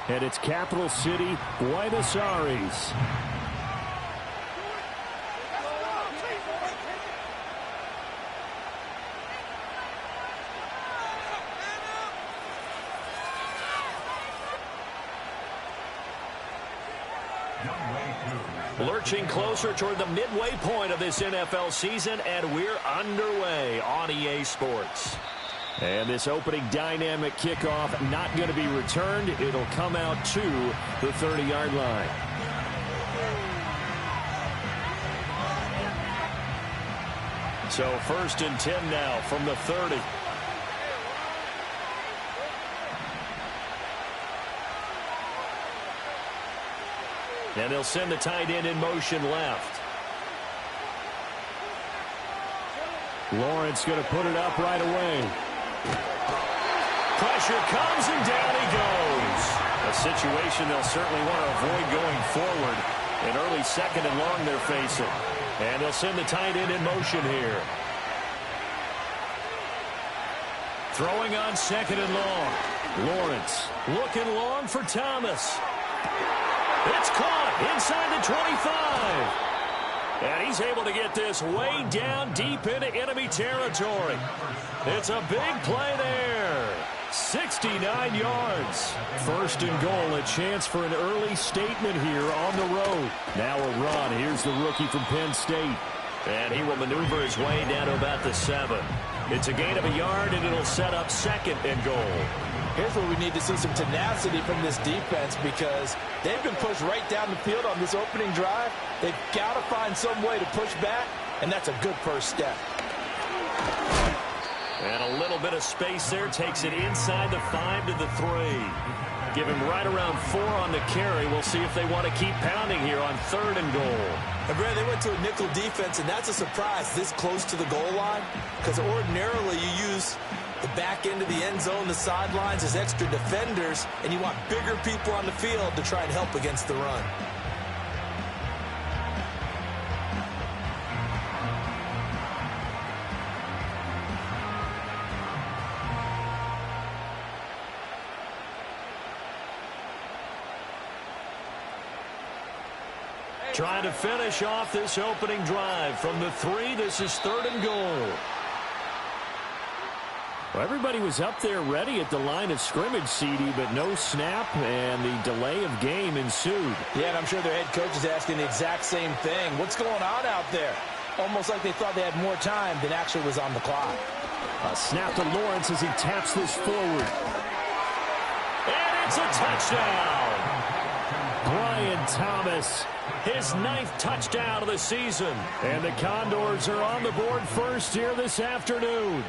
and it's capital city Buenos Aires. Lurching closer toward the midway point of this NFL season, and we're underway on EA Sports. And this opening dynamic kickoff not going to be returned. It'll come out to the 30-yard line. So 1st and 10 now from the 30. And they'll send the tight end in motion left. Lawrence going to put it up right away. Pressure comes and down he goes. A situation they'll certainly want to avoid going forward. An early 2nd and long they're facing. And they'll send the tight end in motion here. Throwing on 2nd and long. Lawrence looking long for Thomas. It's caught inside the 25. And he's able to get this way down deep into enemy territory. It's a big play there. 69 yards. 1st and goal, a chance for an early statement here on the road. Now a run. Here's the rookie from Penn State. And he will maneuver his way down to about the 7. It's a gain of a yard, and it'll set up 2nd and goal. Here's where we need to see some tenacity from this defense because they've been pushed right down the field on this opening drive. They've got to find some way to push back, and that's a good first step. And a little bit of space there takes it inside the 5 to the 3. Give him right around 4 on the carry. We'll see if they want to keep pounding here on 3rd and goal. And Brad, they went to a nickel defense, and that's a surprise this close to the goal line because ordinarily you use the back end of the end zone, the sidelines as extra defenders, and you want bigger people on the field to try and help against the run. Trying to finish off this opening drive from the 3. This is 3rd and goal. Well, everybody was up there ready at the line of scrimmage, CD, but no snap, and the delay of game ensued. Yeah, and I'm sure their head coach is asking the exact same thing. What's going on out there? Almost like they thought they had more time than actually was on the clock. A snap to Lawrence as he taps this forward. And it's a touchdown. Brian Thomas, his 9th touchdown of the season. And the Condors are on the board first here this afternoon.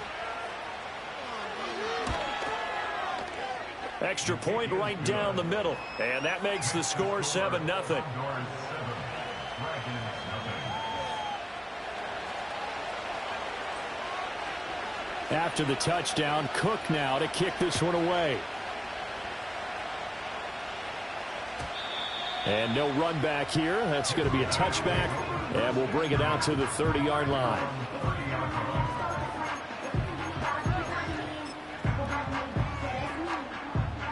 Extra point right down the middle. And that makes the score 7-0. After the touchdown, Cook now to kick this one away. And no run back here. That's going to be a touchback. And we'll bring it out to the 30-yard line.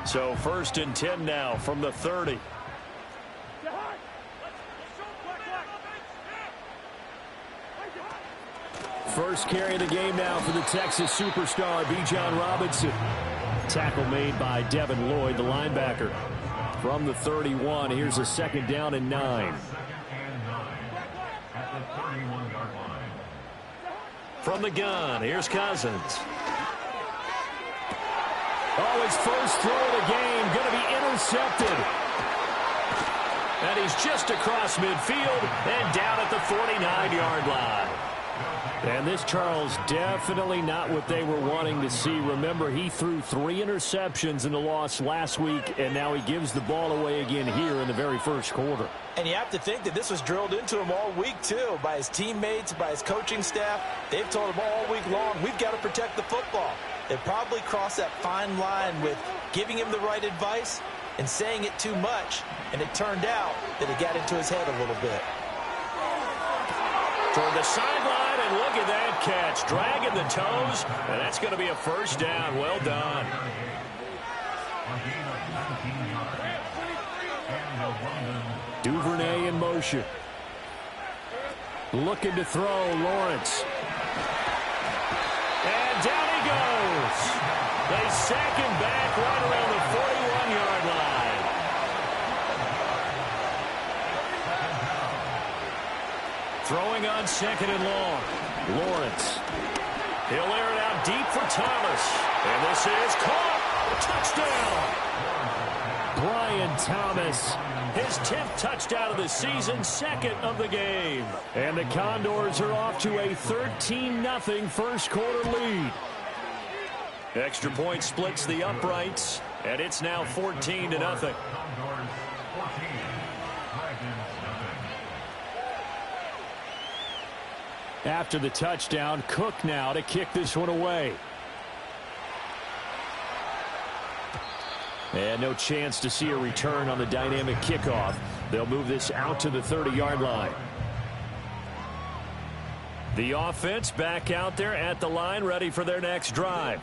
So 1st and 10 now from the 30. First carry of the game now for the Texas superstar, Bijan Robinson. Tackle made by Devin Lloyd, the linebacker. From the 31, here's a 2nd down and 9. From the gun, here's Cousins. Oh, his first throw of the game going to be intercepted. And he's just across midfield and down at the 49-yard line. And this, Charles, definitely not what they were wanting to see. Remember, he threw 3 interceptions in the loss last week, and now he gives the ball away again here in the very first quarter. And you have to think that this was drilled into him all week, too, by his teammates, by his coaching staff. They've told him all week long, we've got to protect the football. They probably crossed that fine line with giving him the right advice and saying it too much, and it turned out that it got into his head a little bit. Toward the sideline, and look at that catch. Dragging the toes, and that's going to be a first down. Well done. Duvernay in motion. Looking to throw, Lawrence. And down he goes. They sack him back right around the 41-yard line. Throwing on second and long. Lawrence. He'll air it out deep for Thomas. And this is caught. Touchdown. Brian Thomas. His 10th touchdown of the season, second of the game. And the Condors are off to a 13-0 first quarter lead. Extra point splits the uprights, and it's now 14-0. After the touchdown, Cook now to kick this one away. And no chance to see a return on the dynamic kickoff. They'll move this out to the 30-yard line. The offense back out there at the line, ready for their next drive.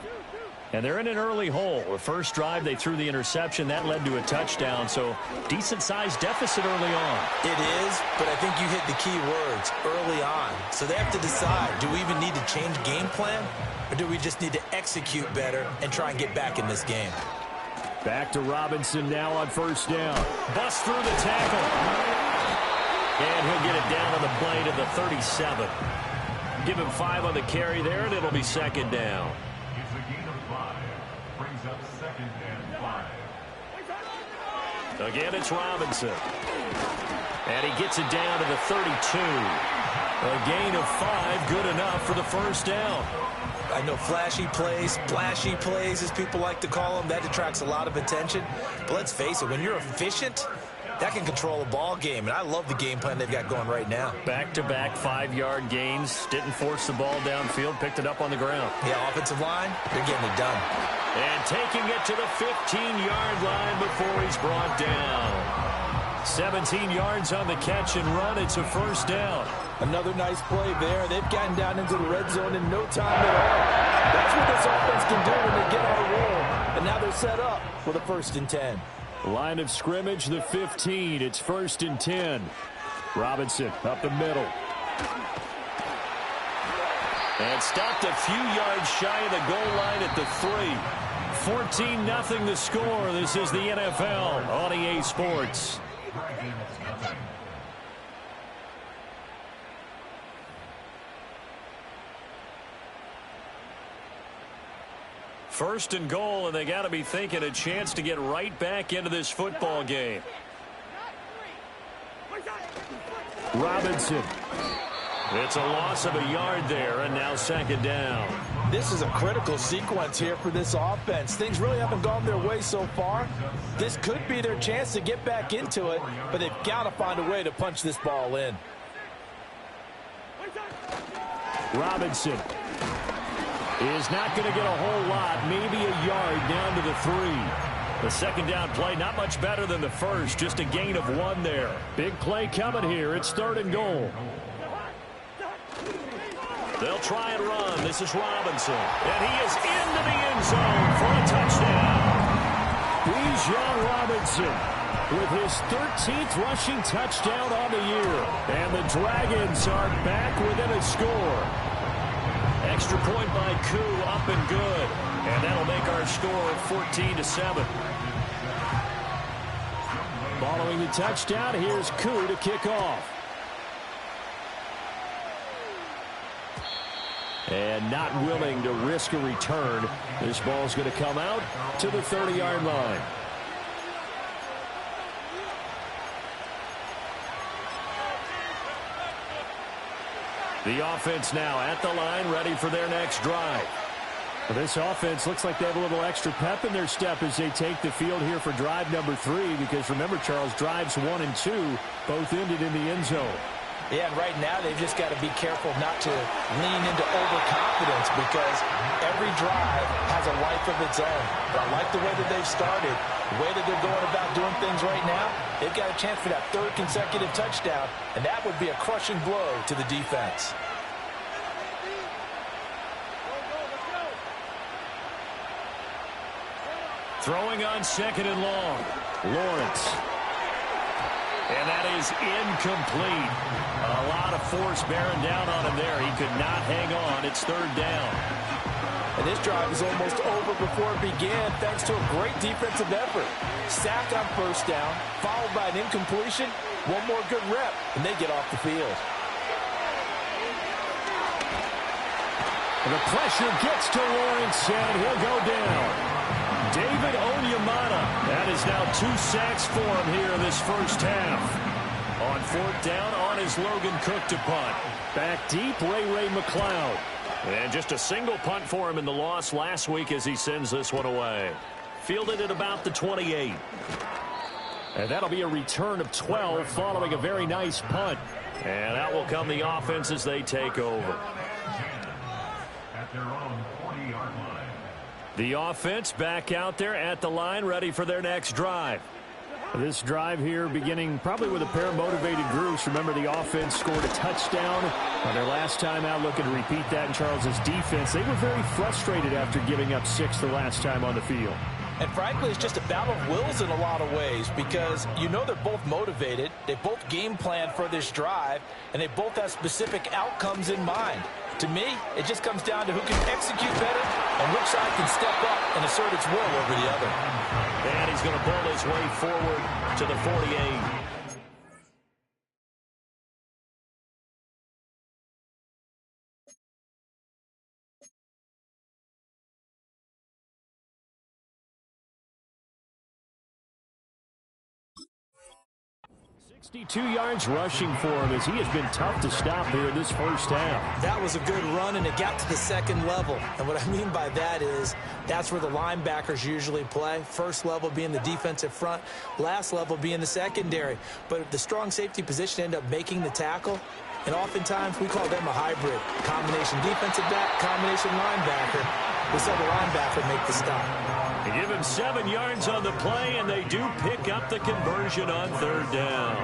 And they're in an early hole. The first drive, they threw the interception. That led to a touchdown, so decent-sized deficit early on. It is, but I think you hit the key words, early on. So they have to decide, do we even need to change game plan, or do we just need to execute better and try and get back in this game? Back to Robinson now on first down. Bust through the tackle. And he'll get it down on the play to the 37. Give him 5 on the carry there, and it'll be second down. It's a gain of 5. Brings up second and 5. Again, it's Robinson. And he gets it down to the 32. A gain of 5, good enough for the first down. I know flashy plays, splashy plays, as people like to call them, that attracts a lot of attention. But let's face it, when you're efficient, that can control a ball game. And I love the game plan they've got going right now. Back-to-back 5-yard gains. Didn't force the ball downfield. Picked it up on the ground. Yeah, offensive line, they're getting it done. And taking it to the 15-yard line before he's brought down. 17 yards on the catch and run. It's a first down. Another nice play there. They've gotten down into the red zone in no time at all. That's what this offense can do when they get on a roll. And now they're set up for the 1st and 10. Line of scrimmage, the 15. It's 1st and 10. Robinson up the middle. And stopped a few yards shy of the goal line at the 3. 14-0 the score. This is the NFL on EA Sports. First and goal, and they got to be thinking a chance to get right back into this football game. Robinson. It's a loss of a yard there, and now second down. This is a critical sequence here for this offense. Things really haven't gone their way so far. This could be their chance to get back into it, but they've got to find a way to punch this ball in. Robinson is not going to get a whole lot, maybe a yard down to the 3. The second down play, not much better than the first, just a gain of 1 there. Big play coming here. It's 3rd and goal. They'll try and run. This is Robinson. And he is into the end zone for a touchdown. Bijan Robinson with his 13th rushing touchdown on the year. And the Dragons are back within a score. Extra point by Koo, up and good. And that'll make our score 14-7. Following the touchdown, here's Koo to kick off. And not willing to risk a return. This ball's going to come out to the 30-yard line. The offense now at the line, ready for their next drive. Well, this offense looks like they have a little extra pep in their step as they take the field here for drive number 3. Because remember, Charles, drives 1 and 2 both ended in the end zone. Yeah, and right now they've just got to be careful not to lean into overconfidence because every drive has a life of its own. But I like the way that they've started, the way that they're going about doing things right now. They've got a chance for that 3rd consecutive touchdown, and that would be a crushing blow to the defense. Throwing on 2nd and long. Lawrence. And that is incomplete. A lot of force bearing down on him there. He could not hang on. It's third down. And this drive is almost over before it began thanks to a great defensive effort. Sack on first down, followed by an incompletion. One more good rep, and they get off the field. And the pressure gets to Lawrence, and he'll go down. David Onyemata. That is now 2 sacks for him here in this first half. On fourth down, on his Logan Cook to punt. Back deep, Ray McCloud. And just a single punt for him in the loss last week as he sends this one away. Fielded at about the 28. And that'll be a return of 12 following a very nice punt. And out will come the offense as they take over. At their own 40-yard line. The offense back out there at the line, ready for their next drive. This drive here beginning probably with a pair of motivated groups. Remember, the offense scored a touchdown on their last time out, looking to repeat that in Charles's defense. They were very frustrated after giving up 6 the last time on the field. And frankly, it's just a battle of wills in a lot of ways because you know they're both motivated, they both game plan for this drive, and they both have specific outcomes in mind. To me, it just comes down to who can execute better and which side can step up and assert its will over the other. And he's going to pull his way forward to the 48. .62 yards rushing for him as he has been tough to stop here in this first half. That was a good run, and it got to the second level. And what I mean by that is that's where the linebackers usually play. First level being the defensive front, last level being the secondary. But the strong safety position ended up making the tackle, and oftentimes we call them a hybrid. Combination defensive back, combination linebacker. We saw the linebacker make the stop. They give him 7 yards on the play, and they do pick up the conversion on third down.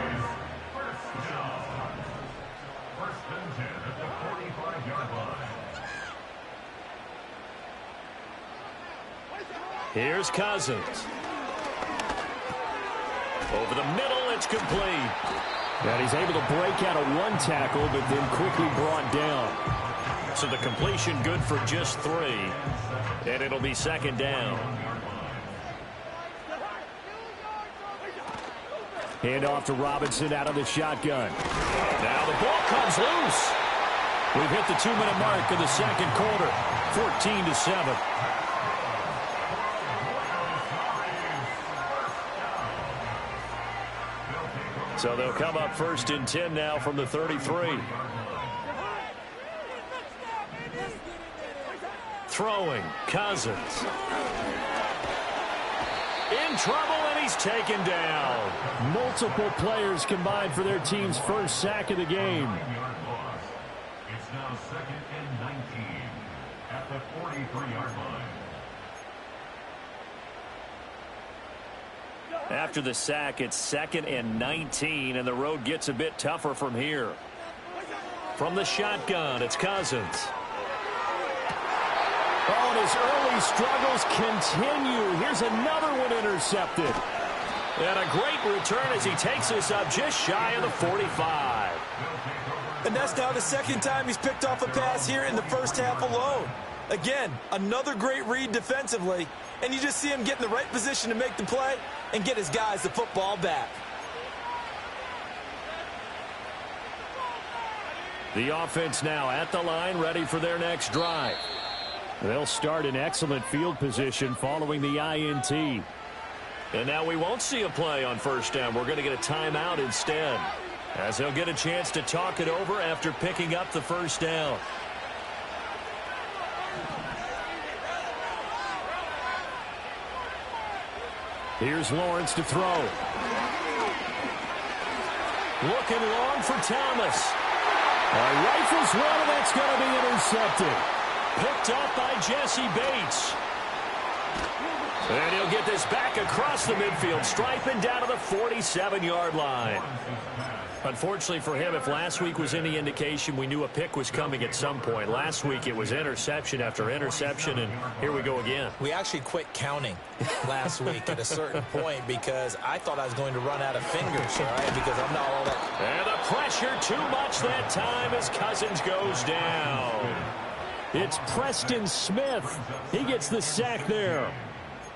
First and 10 at the 45-yard line. Here's Cousins. Over the middle, it's complete. And he's able to break out of one tackle, but then quickly brought down. So the completion good for just 3, and it'll be second down. Hand off to Robinson out of the shotgun. Now the ball comes loose. We've hit the 2-minute mark of the second quarter. 14-7. So they'll come up first and 10 now from the 33. Throwing, Cousins. In trouble, and he's taken down. Multiple players combined for their team's first sack of the game. It's now second and 19 at the 43-yard line. After the sack, it's second and 19, and the road gets a bit tougher from here. From the shotgun, it's Cousins. Oh, and his early struggles continue. Here's another one intercepted. And a great return as he takes us up just shy of the 45. And that's now the second time he's picked off a pass here in the first half alone. Again, another great read defensively, and you just see him get in the right position to make the play and get his guys the football back. The offense now at the line, ready for their next drive. They'll start in excellent field position following the INT. And now we won't see a play on first down. We're going to get a timeout instead, as they'll get a chance to talk it over after picking up the first down. Here's Lawrence to throw. Looking long for Thomas. Rifles one, and that's going to be intercepted. Picked up by Jesse Bates. And he'll get this back across the midfield stripe and down to the 47-yard line. Unfortunately for him, if last week was any indication, we knew a pick was coming at some point. Last week it was interception after interception, and here we go again. We actually quit counting last week at a certain point because I thought I was going to run out of fingers, all right, because I'm not all that. And the pressure too much that time as Cousins goes down. It's Preston Smith. He gets the sack there.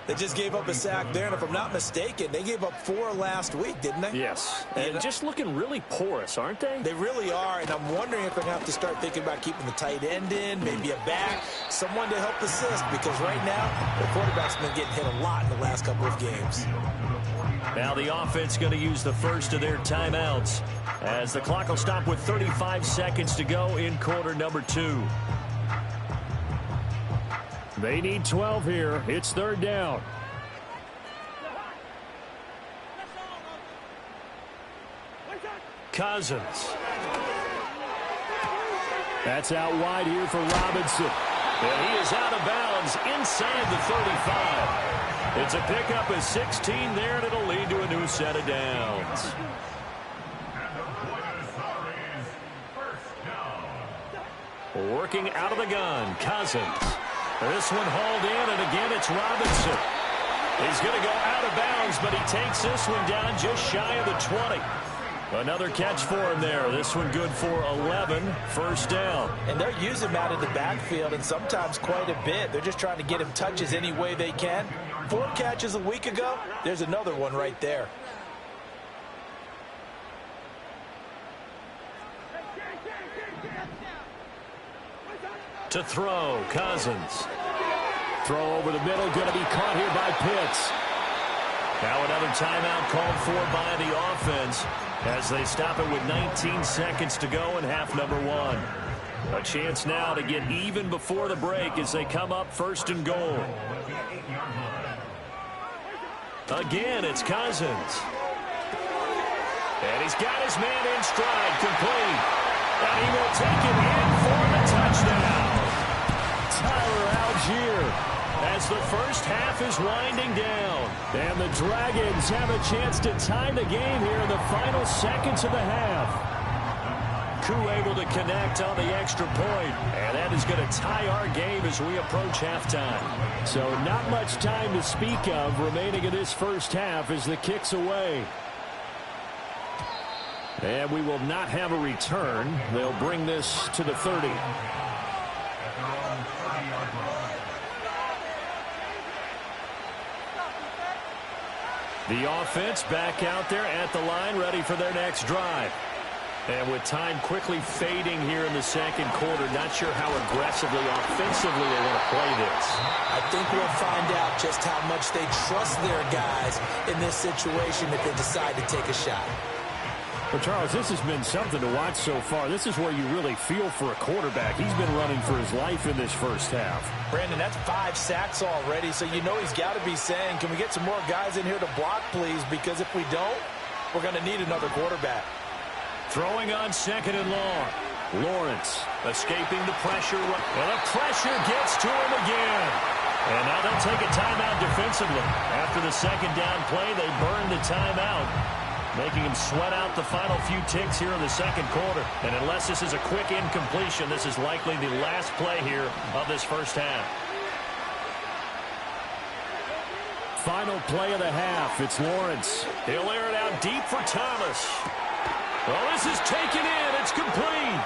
They just gave up a sack there, and if I'm not mistaken, they gave up 4 last week, didn't they? Yes, and just looking really porous, aren't they? They really are, and I'm wondering if they're going to have to start thinking about keeping the tight end in, maybe a back, someone to help assist, because right now, the quarterback's been getting hit a lot in the last couple of games. Now the offense going to use the first of their timeouts as the clock will stop with 35 seconds to go in quarter number 2. They need 12 here. It's third down. Cousins. That's out wide here for Robinson. And he is out of bounds inside the 35. It's a pickup of 16 there, and it'll lead to a new set of downs. Working out of the gun, Cousins. This one hauled in, and again it's Robinson. He's going to go out of bounds, but he takes this one down just shy of the 20. Another catch for him there. This one good for 11, first down. And they're using him out of the backfield, and sometimes quite a bit. They're just trying to get him touches any way they can. 4 catches a week ago. There's another one right there. To throw, Cousins. Throw over the middle, going to be caught here by Pitts. Now another timeout called for by the offense as they stop it with 19 seconds to go in half number 1. A chance now to get even before the break as they come up first and goal. Again, it's Cousins. And he's got his man in stride, complete. And he will take it in for the touchdown. Tyler Algier, as the first half is winding down. And the Dragons have a chance to tie the game here in the final seconds of the half. Koo able to connect on the extra point, and that is going to tie our game as we approach halftime. So not much time to speak of remaining in this first half as the kick's away. And we will not have a return. They'll bring this to the 30. The offense back out there at the line, ready for their next drive. And with time quickly fading here in the second quarter, not sure how aggressively, offensively they want to play this. I think we'll find out just how much they trust their guys in this situation if they decide to take a shot. Well, Charles, this has been something to watch so far. This is where you really feel for a quarterback. He's been running for his life in this first half. Brandon, that's 5 sacks already, so you know he's got to be saying, can we get some more guys in here to block, please? Because if we don't, we're going to need another quarterback. Throwing on second and long. Lawrence escaping the pressure. And the pressure gets to him again. And now they'll take a timeout defensively. After the second down play, they burn the timeout, making him sweat out the final few ticks here in the second quarter. And unless this is a quick incompletion, this is likely the last play here of this first half. Final play of the half. It's Lawrence. He'll air it out deep for Thomas. Well, this is taken in. It's complete.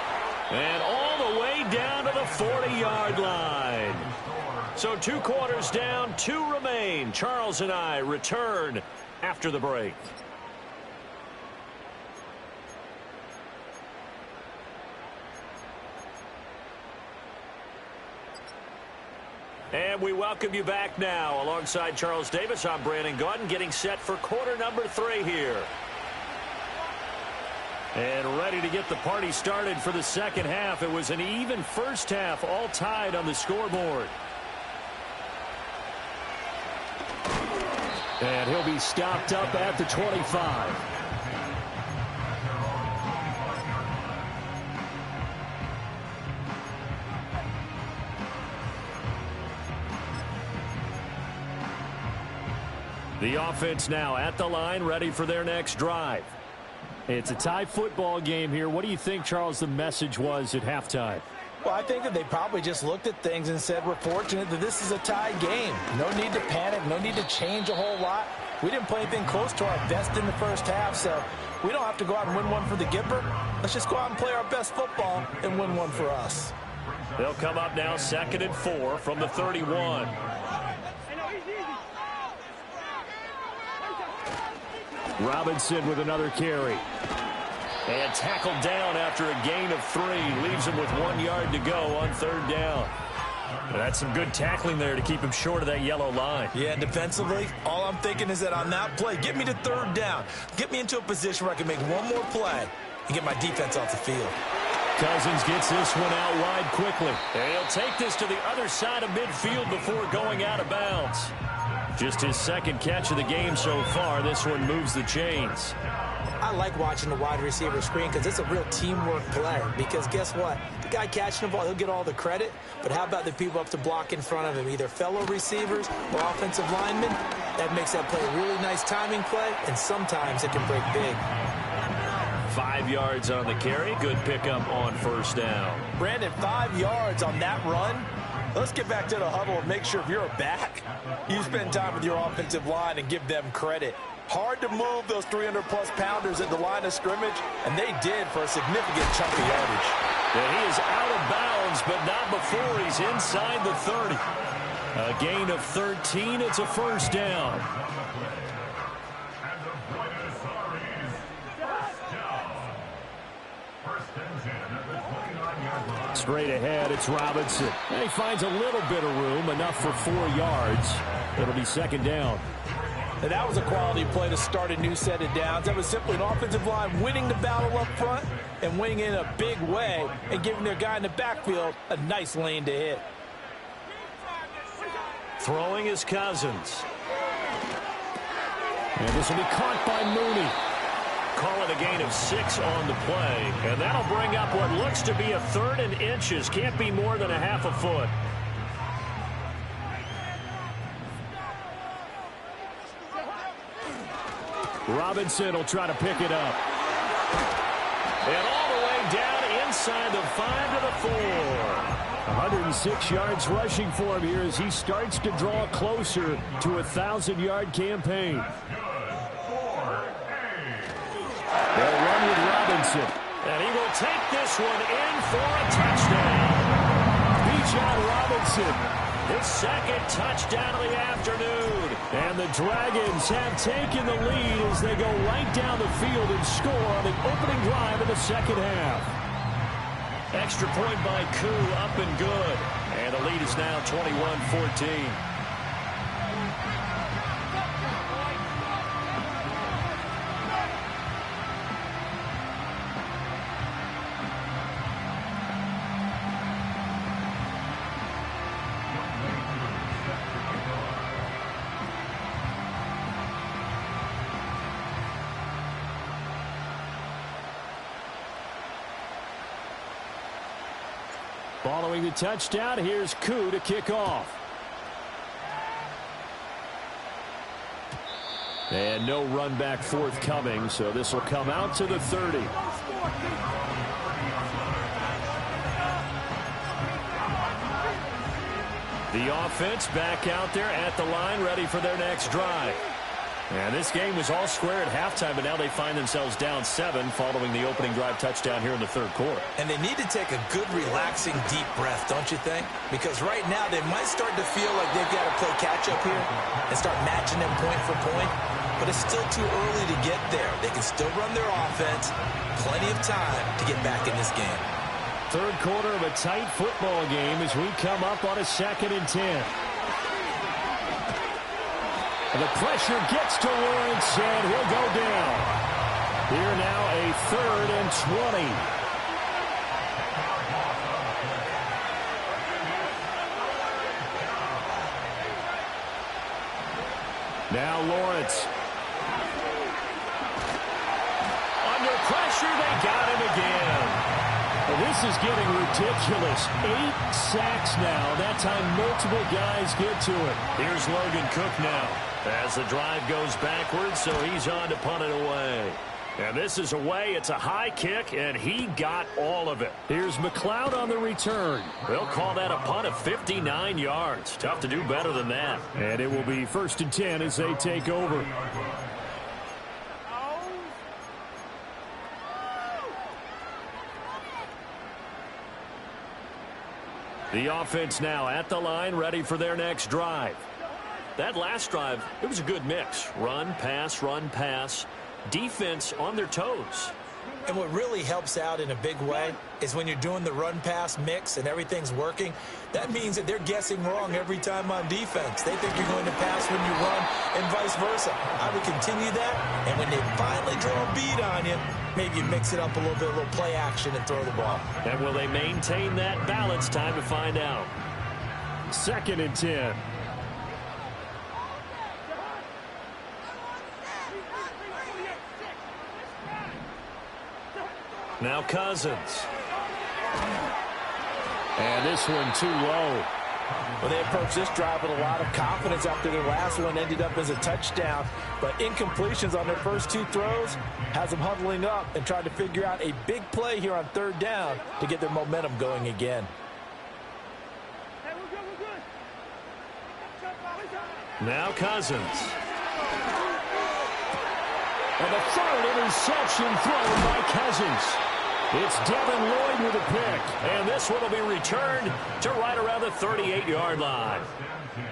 And all the way down to the 40-yard line. So 2 quarters down, 2 remain. Charles and I return after the break. And we welcome you back now. Alongside Charles Davis, I'm Brandon Gaudin, getting set for quarter number 3 here. And ready to get the party started for the second half. It was an even first half, all tied on the scoreboard. And he'll be stopped up at the 25. The offense now at the line, ready for their next drive. It's a tie football game here. What do you think, Charles, the message was at halftime? Well, I think that they probably just looked at things and said, we're fortunate that this is a tie game. No need to panic, no need to change a whole lot. We didn't play anything close to our best in the first half, so we don't have to go out and win one for the Gipper. Let's just go out and play our best football and win one for us. They'll come up now 2nd and 4 from the 31. Robinson with another carry. And tackled down after a gain of 3. Leaves him with 1 yard to go on 3rd down. That's some good tackling there to keep him short of that yellow line. Yeah, defensively, all I'm thinking is that on that play, get me to 3rd down. Get me into a position where I can make one more play and get my defense off the field. Cousins gets this one out wide quickly. And he'll take this to the other side of midfield before going out of bounds. Just his 2nd catch of the game so far. This one moves the chains. I like watching the wide receiver screen because it's a real teamwork play. Because guess what? The guy catching the ball, he'll get all the credit. But how about the people up to block in front of him, either fellow receivers or offensive linemen? That makes that play a really nice timing play, and sometimes it can break big. 5 yards on the carry. Good pickup on 1st down. Brandon, 5 yards on that run. Let's get back to the huddle and make sure if you're a back, you spend time with your offensive line and give them credit. Hard to move those 300-plus pounders at the line of scrimmage, and they did for a significant chunk of yardage. And he is out of bounds, but not before he's inside the 30. A gain of 13. It's a 1st down. Straight ahead, it's Robinson. And he finds a little bit of room, enough for 4 yards. It'll be 2nd down. And that was a quality play to start a new set of downs. That was simply an offensive line winning the battle up front and winning in a big way and giving their guy in the backfield a nice lane to hit. Throwing is Cousins. And this will be caught by Mooney. Call it a gain of 6 on the play. And that'll bring up what looks to be a 3rd and inches. Can't be more than a half a foot. Robinson will try to pick it up. And all the way down inside the 5 to the 4. 106 yards rushing for him here as he starts to draw closer to a 1,000-yard campaign. They'll run with Robinson. And he will take this one in for a touchdown. Bijan Robinson, his 2nd touchdown of the afternoon. And the Dragons have taken the lead as they go right down the field and score on the opening drive of the 2nd half. Extra point by Koo, up and good. And the lead is now 21-14. Following the touchdown, here's Koo to kick off. And no run back forthcoming, so this will come out to the 30. The offense back out there at the line, ready for their next drive. And this game was all square at halftime, but now they find themselves down 7 following the opening drive touchdown here in the 3rd quarter. And they need to take a good, relaxing, deep breath, don't you think? Because right now they might start to feel like they've got to play catch-up here and start matching them point for point. But it's still too early to get there. They can still run their offense. Plenty of time to get back in this game. 3rd quarter of a tight football game as we come up on a 2nd and 10. And the pressure gets to Lawrence, and he'll go down. Here now a 3rd and 20. Now Lawrence. Under pressure, they got him again. Well, this is getting ridiculous. 8 sacks now. That time multiple guys get to it. Here's Logan Cook now. As the drive goes backwards, so he's on to punt it away. And this is away. It's a high kick, and he got all of it. Here's McLeod on the return. They'll call that a punt of 59 yards. Tough to do better than that. And it will be 1st and 10 as they take over. The offense now at the line, ready for their next drive. That last drive, it was a good mix. Run, pass, defense on their toes. And what really helps out in a big way is when you're doing the run-pass mix and everything's working, that means that they're guessing wrong every time on defense. They think you're going to pass when you run and vice versa. I would continue that, and when they finally draw a bead on you, maybe you mix it up a little bit, a little play action and throw the ball. And will they maintain that balance? Time to find out. 2nd and 10. Now Cousins. And this one too low. Well, they approached this drive with a lot of confidence after their last one ended up as a touchdown. But incompletions on their first 2 throws has them huddling up and trying to figure out a big play here on 3rd down to get their momentum going again. Now Cousins. And a 3rd interception thrown by Cousins. It's Devin Lloyd with a pick. And this one will be returned to right around the 38-yard line.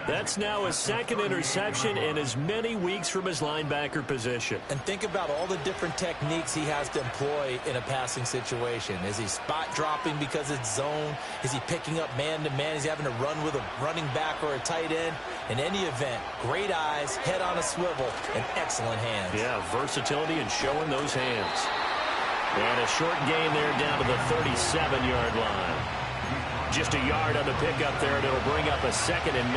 That's now his 2nd interception in as many weeks from his linebacker position. And think about all the different techniques he has to employ in a passing situation. Is he spot dropping because it's zone? Is he picking up man-to-man? Is he having to run with a running back or a tight end? In any event, great eyes, head on a swivel, and excellent hands. Yeah, versatility and showing those hands. And a short gain there down to the 37-yard line. Just a yard on the pickup there, and it'll bring up a 2nd and 9.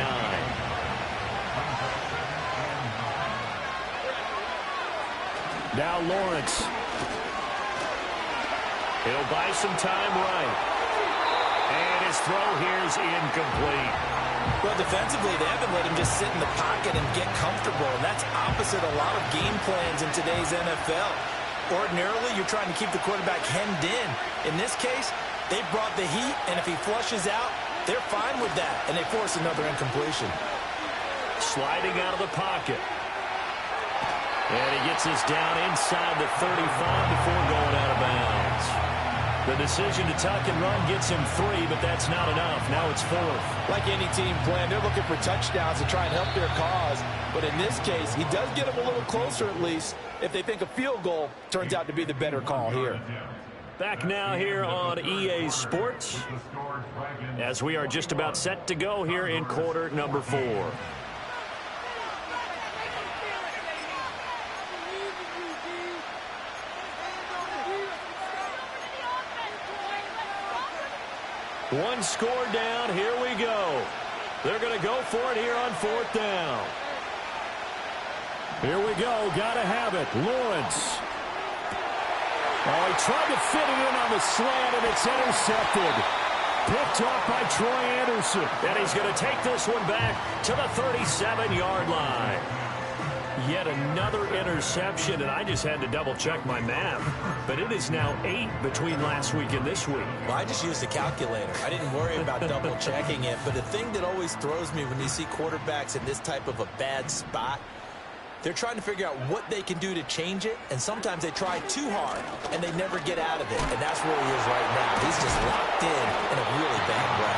Now Lawrence. He'll buy some time right. And his throw here is incomplete. Well, defensively, they haven't let him just sit in the pocket and get comfortable, and that's opposite a lot of game plans in today's NFL. Ordinarily, you're trying to keep the quarterback hemmed in. In this case, they brought the heat, and if he flushes out, they're fine with that, and they force another incompletion. Sliding out of the pocket. And he gets this down inside the 35 before going out of bounds. The decision to tuck and run gets him 3, but that's not enough. Now it's 4th. Like any team plan, they're looking for touchdowns to try and help their cause. But in this case, he does get them a little closer at least if they think a field goal turns out to be the better call here. Back now here on EA Sports as we are just about set to go here in quarter number 4. One score down. Here we go. They're going to go for it here on 4th down. Here we go. Got to have it. Lawrence. Oh, he tried to fit it in on the slant, and it's intercepted. Picked off by Troy Anderson. And he's going to take this one back to the 37-yard line. Yet another interception, and I just had to double-check my math. But it is now 8 between last week and this week. Well, I just used a calculator. I didn't worry about double-checking it. But the thing that always throws me when you see quarterbacks in this type of a bad spot, they're trying to figure out what they can do to change it, and sometimes they try too hard, and they never get out of it. And that's where he is right now. He's just locked in a really bad way.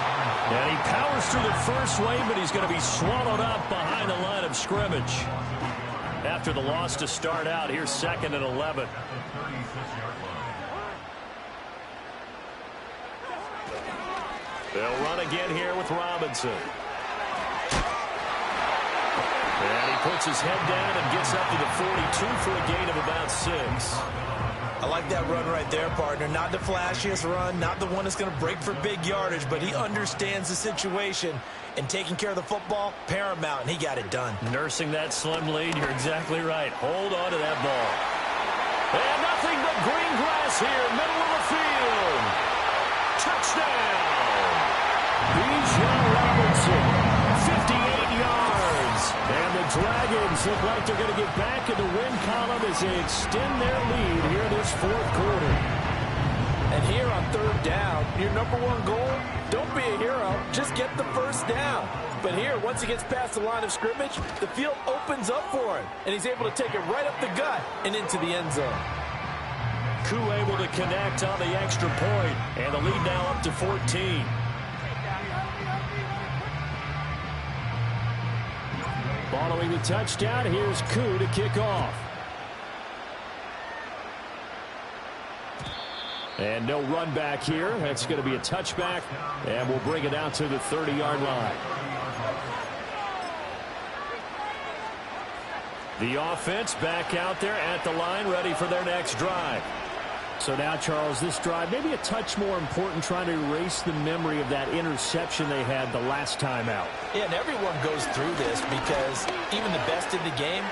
And he powers through the first wave, but he's going to be swallowed up behind the line of scrimmage. After the loss to start out, here's 2nd and 11. They'll run again here with Robinson. And he puts his head down and gets up to the 42 for a gain of about 6. I like that run right there, partner. Not the flashiest run, not the one that's going to break for big yardage, but he understands the situation, and taking care of the football, paramount, and he got it done. Nursing that slim lead, you're exactly right. Hold on to that ball. And nothing but green grass here, middle of the field. Touchdown! Bijan Robinson, 58 yards. And the Dragons look like they're going to get back in the win column as they extend their lead here this fourth quarter. And here on third down, your number one goal, don't be a hero, just get the first down. But here, once he gets past the line of scrimmage, the field opens up for him, and he's able to take it right up the gut and into the end zone. Koo able to connect on the extra point, and the lead now up to 14. Following the touchdown, here's Koo to kick off. And no run back here. That's going to be a touchback, and we'll bring it out to the 30-yard line. The offense back out there at the line, ready for their next drive. So now, Charles, this drive maybe a touch more important, trying to erase the memory of that interception they had the last time out. Yeah, and everyone goes through this because even the best in the game,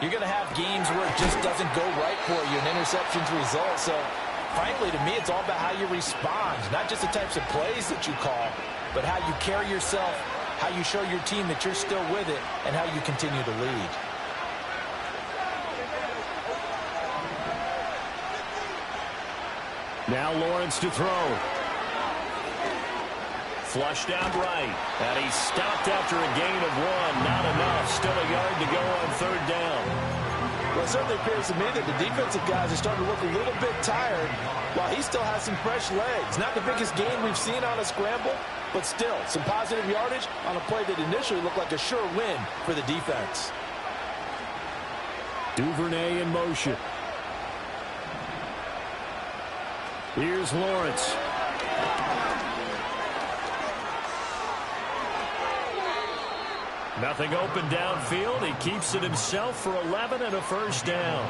you're going to have games where it just doesn't go right for you, an interception's result. So, frankly, to me, it's all about how you respond, not just the types of plays that you call, but how you carry yourself, how you show your team that you're still with it, and how you continue to lead. Now Lawrence to throw. Flushed out right. And he's stopped after a gain of 1. Not enough. Still a yard to go on third down. Well, it certainly appears to me that the defensive guys are starting to look a little bit tired while he still has some fresh legs. Not the biggest gain we've seen on a scramble, but still some positive yardage on a play that initially looked like a sure win for the defense. Duvernay in motion. Here's Lawrence. Nothing open downfield. He keeps it himself for 11 and a first down.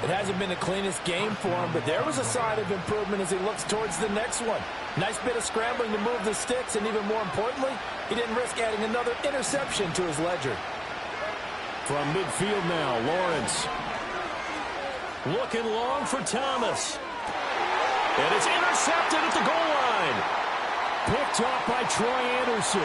It hasn't been the cleanest game for him, but there was a sign of improvement as he looks towards the next one. Nice bit of scrambling to move the sticks, and even more importantly, he didn't risk adding another interception to his ledger. From midfield now, Lawrence. Looking long for Thomas. And it's intercepted at the goal line. Picked off by Troy Anderson.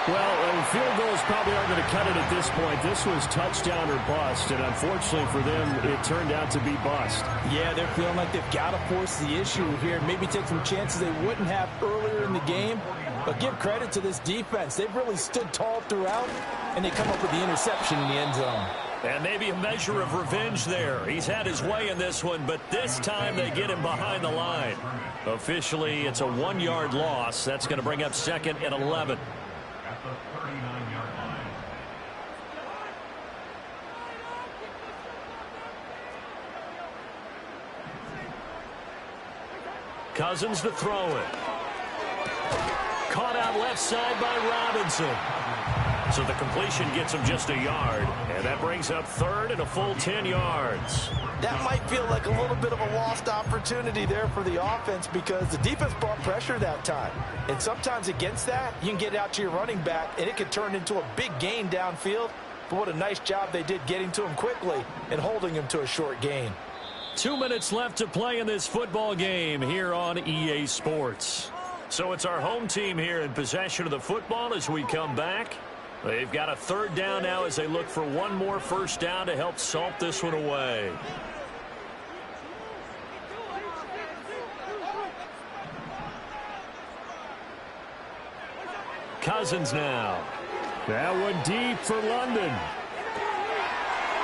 Well, field goals probably aren't going to cut it at this point. This was touchdown or bust, and unfortunately for them, it turned out to be bust. Yeah, they're feeling like they've got to force the issue here. Maybe take some chances they wouldn't have earlier in the game. But give credit to this defense. They've really stood tall throughout, and they come up with the interception in the end zone. And maybe a measure of revenge there. He's had his way in this one, but this time they get him behind the line. Officially, it's a 1-yard loss. That's going to bring up second and 11. At the 39-yard line. Cousins to throw it. Caught out left side by Robinson. So the completion gets him just a yard, and that brings up third and a full 10 yards. That might feel like a little bit of a lost opportunity there for the offense because the defense brought pressure that time. And sometimes against that, you can get out to your running back, and it can turn into a big gain downfield. But what a nice job they did getting to him quickly and holding him to a short gain. 2 minutes left to play in this football game here on EA Sports. So it's our home team here in possession of the football as we come back. They've got a third down now as they look for one more first down to help salt this one away. Cousins now. That one deep for London.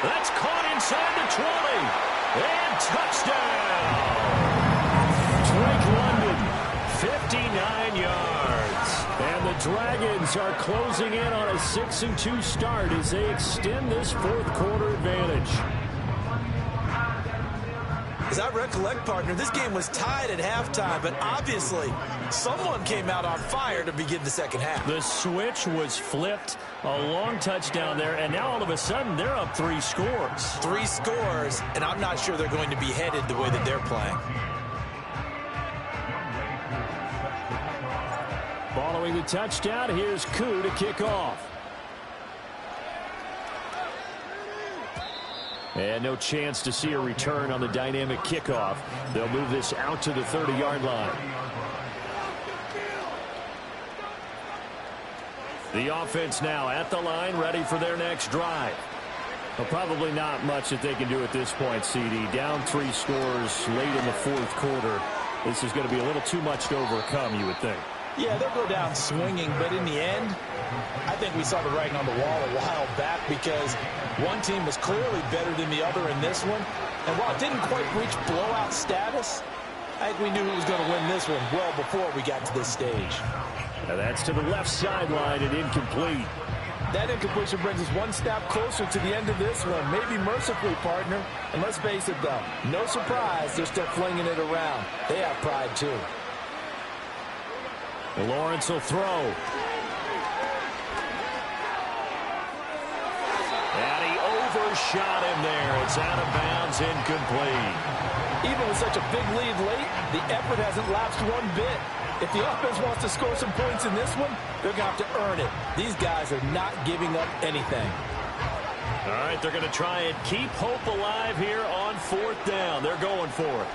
That's caught inside the 20. And touchdown. Drake London, 59 yards. And the Dragons are closing in on a 6-2 start as they extend this fourth quarter advantage. As I recollect, partner, this game was tied at halftime, but obviously someone came out on fire to begin the second half. The switch was flipped, a long touchdown there, and now all of a sudden they're up 3 scores. 3 scores, and I'm not sure they're going to be headed the way that they're playing. Following the touchdown, here's Koo to kick off. And no chance to see a return on the dynamic kickoff. They'll move this out to the 30-yard line. The offense now at the line, ready for their next drive. Well, probably not much that they can do at this point, CD. Down 3 scores late in the fourth quarter. This is going to be a little too much to overcome, you would think. Yeah, they'll go down swinging, but in the end, I think we saw the writing on the wall a while back because one team was clearly better than the other in this one. And while it didn't quite reach blowout status, I think we knew who was going to win this one well before we got to this stage. Now that's to the left sideline and incomplete. That incompletion brings us one snap closer to the end of this one. Maybe mercifully, partner. And let's face it, though, no surprise, they're still flinging it around. They have pride, too. Lawrence will throw. And he overshot him there. It's out of bounds, incomplete. Even with such a big lead late, the effort hasn't lapsed one bit. If the offense wants to score some points in this one, they're going to have to earn it. These guys are not giving up anything. All right, they're going to try and keep hope alive here on 4th down. They're going for it.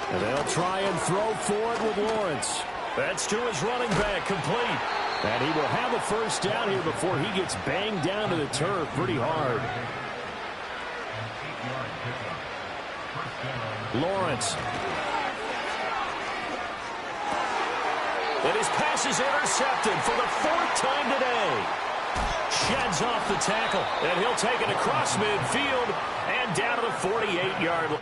And they'll try and throw for it with Lawrence. That's to his running back, complete. And he will have a first down here before he gets banged down to the turf pretty hard. Lawrence. And his pass is intercepted for the 4th time today. Sheds off the tackle, and he'll take it across midfield and down to the 48-yard line.